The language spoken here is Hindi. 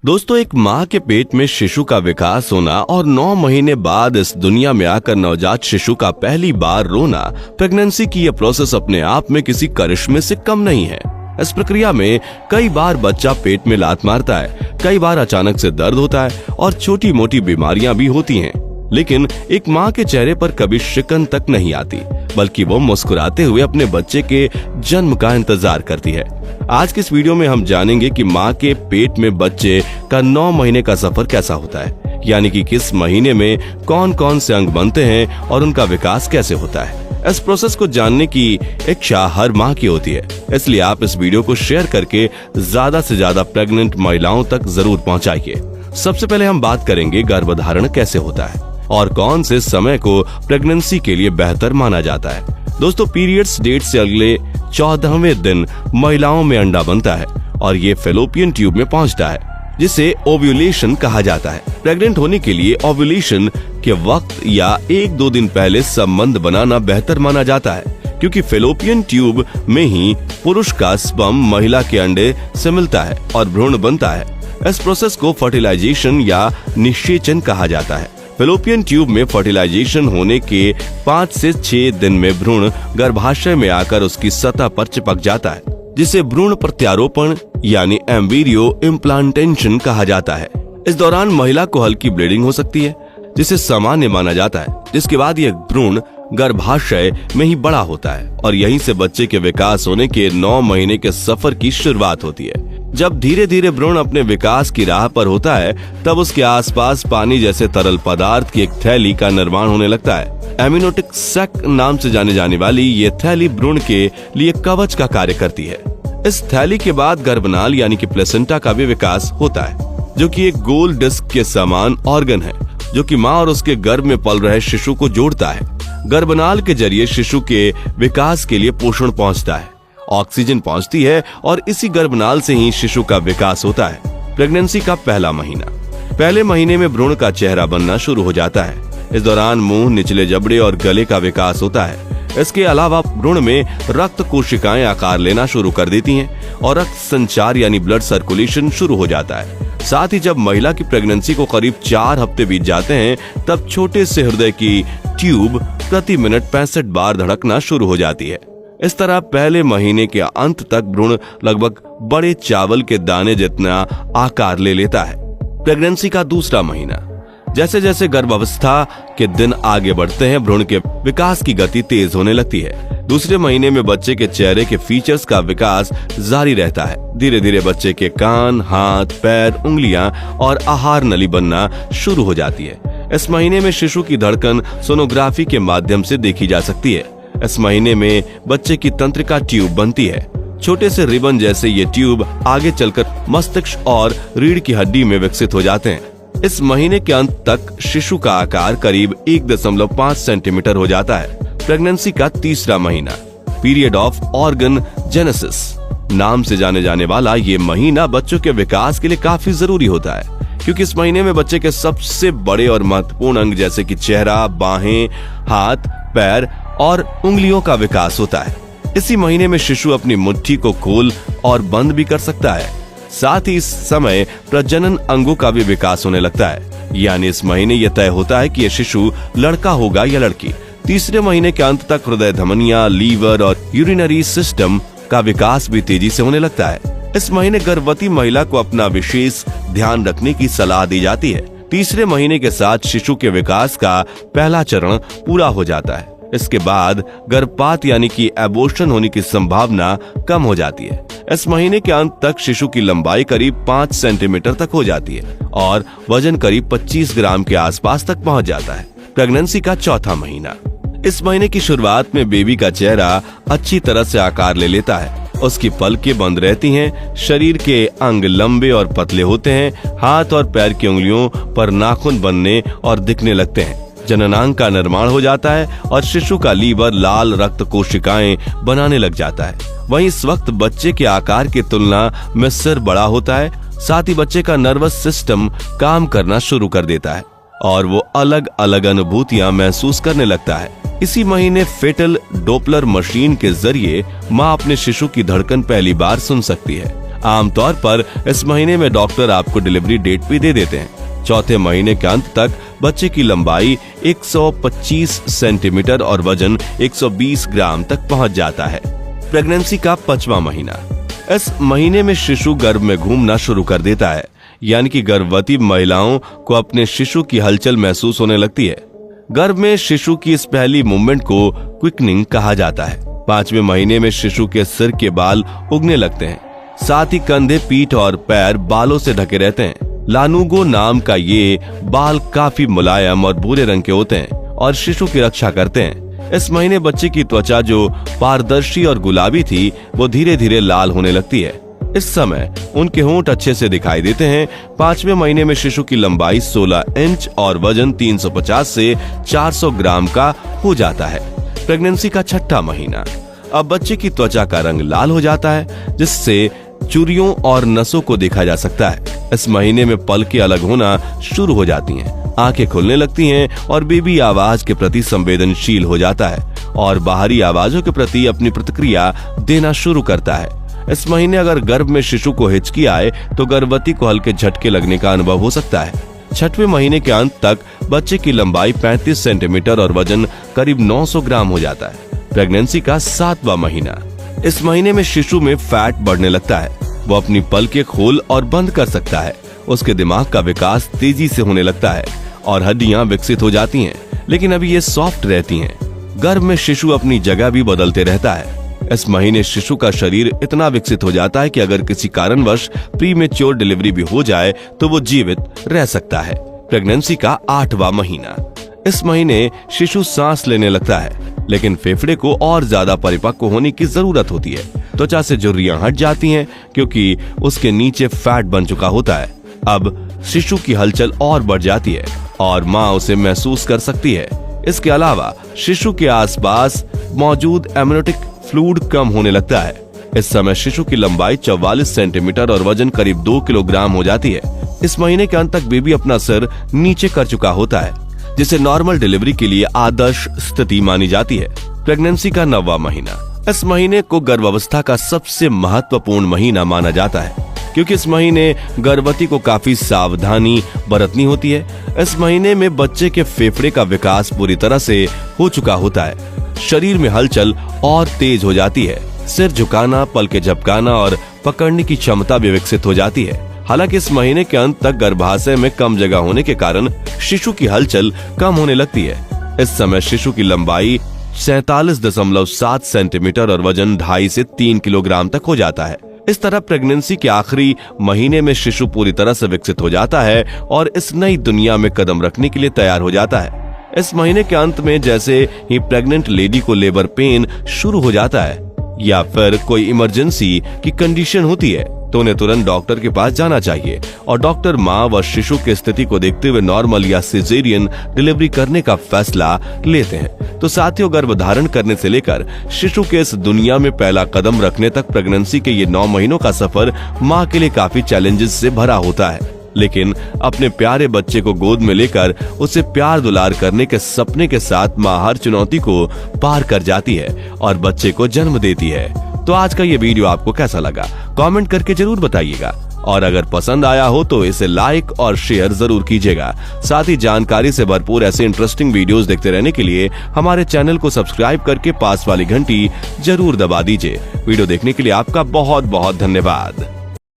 दोस्तों, एक माँ के पेट में शिशु का विकास होना और 9 महीने बाद इस दुनिया में आकर नवजात शिशु का पहली बार रोना, प्रेगनेंसी की यह प्रोसेस अपने आप में किसी करिश्मे से कम नहीं है। इस प्रक्रिया में कई बार बच्चा पेट में लात मारता है, कई बार अचानक से दर्द होता है और छोटी मोटी बीमारियां भी होती हैं। लेकिन एक माँ के चेहरे पर कभी शिकन तक नहीं आती, बल्कि वो मुस्कुराते हुए अपने बच्चे के जन्म का इंतजार करती है। आज के इस वीडियो में हम जानेंगे कि माँ के पेट में बच्चे का 9 महीने का सफर कैसा होता है, यानी कि किस महीने में कौन कौन से अंग बनते हैं और उनका विकास कैसे होता है। इस प्रोसेस को जानने की इच्छा हर माँ की होती है, इसलिए आप इस वीडियो को शेयर करके ज्यादा से ज्यादा प्रेग्नेंट महिलाओं तक जरूर पहुँचाइए। सबसे पहले हम बात करेंगे गर्भधारण कैसे होता है और कौन से समय को प्रेगनेंसी के लिए बेहतर माना जाता है। दोस्तों, पीरियड्स डेट से अगले 14वें दिन महिलाओं में अंडा बनता है और ये फैलोपियन ट्यूब में पहुंचता है, जिसे ओव्यूलेशन कहा जाता है। प्रेग्नेंट होने के लिए ओव्यूलेशन के वक्त या 1-2 दिन पहले संबंध बनाना बेहतर माना जाता है, क्योंकि फैलोपियन ट्यूब में ही पुरुष का स्पर्म महिला के अंडे से मिलता है और भ्रूण बनता है। इस प्रोसेस को फर्टिलाइजेशन या निषेचन कहा जाता है। फैलोपियन ट्यूब में फर्टिलाइजेशन होने के 5 से 6 दिन में भ्रूण गर्भाशय में आकर उसकी सतह पर चिपक जाता है, जिसे भ्रूण प्रत्यारोपण यानी एम्ब्रियो इम्प्लांटेशन कहा जाता है। इस दौरान महिला को हल्की ब्लीडिंग हो सकती है, जिसे सामान्य माना जाता है, जिसके बाद यह भ्रूण गर्भाशय में ही बड़ा होता है और यहीं से बच्चे के विकास होने के 9 महीने के सफर की शुरुआत होती है। जब धीरे धीरे भ्रूण अपने विकास की राह पर होता है, तब उसके आसपास पानी जैसे तरल पदार्थ की एक थैली का निर्माण होने लगता है। एमनियोटिक सैक नाम से जाने जाने वाली ये थैली भ्रूण के लिए कवच का कार्य करती है। इस थैली के बाद गर्भनाल यानी कि प्लेसेंटा का भी विकास होता है, जो कि एक गोल डिस्क के समान ऑर्गन है, जो कि माँ और उसके गर्भ में पल रहे शिशु को जोड़ता है। गर्भनाल के जरिए शिशु के विकास के लिए पोषण पहुंचता है, ऑक्सीजन पहुंचती है और इसी गर्भनाल से ही शिशु का विकास होता है। प्रेगनेंसी का पहला महीना। पहले महीने में भ्रूण का चेहरा बनना शुरू हो जाता है। इस दौरान मुंह, निचले जबड़े और गले का विकास होता है। इसके अलावा भ्रूण में रक्त कोशिकाएं आकार लेना शुरू कर देती हैं और रक्त संचार यानी ब्लड सर्कुलेशन शुरू हो जाता है। साथ ही जब महिला की प्रेगनेंसी को करीब 4 हफ्ते बीत जाते हैं, तब छोटे से हृदय की ट्यूब प्रति मिनट 65 बार धड़कना शुरू हो जाती है। इस तरह पहले महीने के अंत तक भ्रूण लगभग बड़े चावल के दाने जितना आकार ले लेता है। प्रेगनेंसी का दूसरा महीना। जैसे जैसे गर्भावस्था के दिन आगे बढ़ते हैं, भ्रूण के विकास की गति तेज होने लगती है। दूसरे महीने में बच्चे के चेहरे के फीचर्स का विकास जारी रहता है। धीरे धीरे बच्चे के कान, हाथ, पैर, उंगलियां और आहार नली बनना शुरू हो जाती है। इस महीने में शिशु की धड़कन सोनोग्राफी के माध्यम से देखी जा सकती है। इस महीने में बच्चे की तंत्रिका ट्यूब बनती है। छोटे से रिबन जैसे ये ट्यूब आगे चलकर मस्तिष्क और रीढ़ की हड्डी में विकसित हो जाते हैं। इस महीने के अंत तक शिशु का आकार करीब 1.5 सेंटीमीटर हो जाता है। प्रेगनेंसी का तीसरा महीना। पीरियड ऑफ ऑर्गन जेनेसिस नाम से जाने जाने वाला ये महीना बच्चों के विकास के लिए काफी जरूरी होता है, क्योंकि इस महीने में बच्चे के सबसे बड़े और महत्वपूर्ण अंग जैसे कि चेहरा, बाहें, हाथ, पैर और उंगलियों का विकास होता है। इसी महीने में शिशु अपनी मुट्ठी को खोल और बंद भी कर सकता है। साथ ही इस समय प्रजनन अंगों का भी विकास होने लगता है, यानी इस महीने यह तय होता है कि यह शिशु लड़का होगा या लड़की। तीसरे महीने के अंत तक हृदय धमनियां, लीवर और यूरिनरी सिस्टम का विकास भी तेजी से होने लगता है। इस महीने गर्भवती महिला को अपना विशेष ध्यान रखने की सलाह दी जाती है। तीसरे महीने के साथ शिशु के विकास का पहला चरण पूरा हो जाता है। इसके बाद गर्भपात यानी कि एबॉर्शन होने की संभावना कम हो जाती है। इस महीने के अंत तक शिशु की लंबाई करीब 5 सेंटीमीटर तक हो जाती है और वजन करीब 25 ग्राम के आसपास तक पहुंच जाता है। प्रेगनेंसी का चौथा महीना। इस महीने की शुरुआत में बेबी का चेहरा अच्छी तरह से आकार ले लेता है। उसकी पलकें बंद रहती हैं, शरीर के अंग लंबे और पतले होते हैं, हाथ और पैर की उंगलियों पर नाखून बनने और दिखने लगते हैं। जननांग का निर्माण हो जाता है और शिशु का लीवर लाल रक्त कोशिकाएं बनाने लग जाता है। वहीं इस वक्त बच्चे के आकार की तुलना में सिर बड़ा होता है। साथ ही बच्चे का नर्वस सिस्टम काम करना शुरू कर देता है और वो अलग अलग अनुभूतियां महसूस करने लगता है। इसी महीने फेटल डोपलर मशीन के जरिए माँ अपने शिशु की धड़कन पहली बार सुन सकती है। आमतौर पर इस महीने में डॉक्टर आपको डिलीवरी डेट भी दे देते हैं। चौथे महीने के अंत तक बच्चे की लंबाई 125 सेंटीमीटर और वजन 120 ग्राम तक पहुंच जाता है। प्रेगनेंसी का 5वां महीना। इस महीने में शिशु गर्भ में घूमना शुरू कर देता है, यानी कि गर्भवती महिलाओं को अपने शिशु की हलचल महसूस होने लगती है। गर्भ में शिशु की इस पहली मूवमेंट को क्विकनिंग कहा जाता है। 5वें महीने में शिशु के सिर के बाल उगने लगते हैं, साथ ही कंधे, पीठ और पैर बालों से ढके रहते हैं। लानुगो नाम का ये बाल काफी मुलायम और भूरे रंग के होते हैं और शिशु की रक्षा करते हैं। इस महीने बच्चे की त्वचा जो पारदर्शी और गुलाबी थी वो धीरे धीरे लाल होने लगती है। इस समय उनके होंठ अच्छे से दिखाई देते हैं। 5वें महीने में शिशु की लंबाई 16 इंच और वजन 350 से 400 ग्राम का हो जाता है। प्रेगनेंसी का 6वां महीना। अब बच्चे की त्वचा का रंग लाल हो जाता है, जिससे चुरियों और नसों को देखा जा सकता है। इस महीने में पलकें अलग होना शुरू हो जाती हैं, आंखें खुलने लगती हैं और बेबी आवाज के प्रति संवेदनशील हो जाता है और बाहरी आवाजों के प्रति अपनी प्रतिक्रिया देना शुरू करता है। इस महीने अगर गर्भ में शिशु को हिचकी आए तो गर्भवती को हल्के झटके लगने का अनुभव हो सकता है। 6वें महीने के अंत तक बच्चे की लंबाई 35 सेंटीमीटर और वजन करीब 900 ग्राम हो जाता है। प्रेगनेंसी का 7वां महीना। इस महीने में शिशु में फैट बढ़ने लगता है। वो अपनी पलकें खोल और बंद कर सकता है। उसके दिमाग का विकास तेजी से होने लगता है और हड्डियां विकसित हो जाती हैं, लेकिन अभी ये सॉफ्ट रहती हैं। गर्भ में शिशु अपनी जगह भी बदलते रहता है। इस महीने शिशु का शरीर इतना विकसित हो जाता है कि अगर किसी कारणवश प्रीमेच्योर डिलीवरी भी हो जाए तो वो जीवित रह सकता है। प्रेगनेंसी का 8वां महीना। इस महीने शिशु सांस लेने लगता है, लेकिन फेफड़े को और ज्यादा परिपक्व होने की जरूरत होती है। त्वचा से झुर्रियां हट जाती हैं क्योंकि उसके नीचे फैट बन चुका होता है। अब शिशु की हलचल और बढ़ जाती है और माँ उसे महसूस कर सकती है। इसके अलावा शिशु के आसपास मौजूद एमनियोटिक फ्लूइड कम होने लगता है। इस समय शिशु की लंबाई 44 सेंटीमीटर और वजन करीब 2 किलोग्राम हो जाती है। इस महीने के अंत तक बेबी अपना सिर नीचे कर चुका होता है, जिसे नॉर्मल डिलीवरी के लिए आदर्श स्थिति मानी जाती है। प्रेगनेंसी का 9वां महीना। इस महीने को गर्भावस्था का सबसे महत्वपूर्ण महीना माना जाता है, क्योंकि इस महीने गर्भवती को काफी सावधानी बरतनी होती है। इस महीने में बच्चे के फेफड़े का विकास पूरी तरह से हो चुका होता है। शरीर में हलचल और तेज हो जाती है। सिर झुकाना, पलके झपकाना और पकड़ने की क्षमता भी विकसित हो जाती है। हालांकि इस महीने के अंत तक गर्भाशय में कम जगह होने के कारण शिशु की हलचल कम होने लगती है। इस समय शिशु की लंबाई 47.7 सेंटीमीटर और वजन 2.5 से 3 किलोग्राम तक हो जाता है। इस तरह प्रेगनेंसी के आखिरी महीने में शिशु पूरी तरह से विकसित हो जाता है और इस नई दुनिया में कदम रखने के लिए तैयार हो जाता है। इस महीने के अंत में जैसे ही प्रेग्नेंट लेडी को लेबर पेन शुरू हो जाता है या फिर कोई इमरजेंसी की कंडीशन होती है तो उन्हें तुरंत डॉक्टर के पास जाना चाहिए और डॉक्टर माँ व शिशु की स्थिति को देखते हुए नॉर्मल या सिजेरियन डिलीवरी करने का फैसला लेते हैं। तो साथियों, गर्भधारण करने से लेकर शिशु के इस दुनिया में पहला कदम रखने तक प्रेगनेंसी के ये 9 महीनों का सफर माँ के लिए काफी चैलेंजेस से भरा होता है, लेकिन अपने प्यारे बच्चे को गोद में लेकर उसे प्यार दुलार करने के सपने के साथ माँ हर चुनौती को पार कर जाती है और बच्चे को जन्म देती है। तो आज का ये वीडियो आपको कैसा लगा कमेंट करके जरूर बताइएगा और अगर पसंद आया हो तो इसे लाइक और शेयर जरूर कीजिएगा। साथ ही जानकारी से भरपूर ऐसे इंटरेस्टिंग वीडियोस देखते रहने के लिए हमारे चैनल को सब्सक्राइब करके पास वाली घंटी जरूर दबा दीजिए। वीडियो देखने के लिए आपका बहुत बहुत धन्यवाद।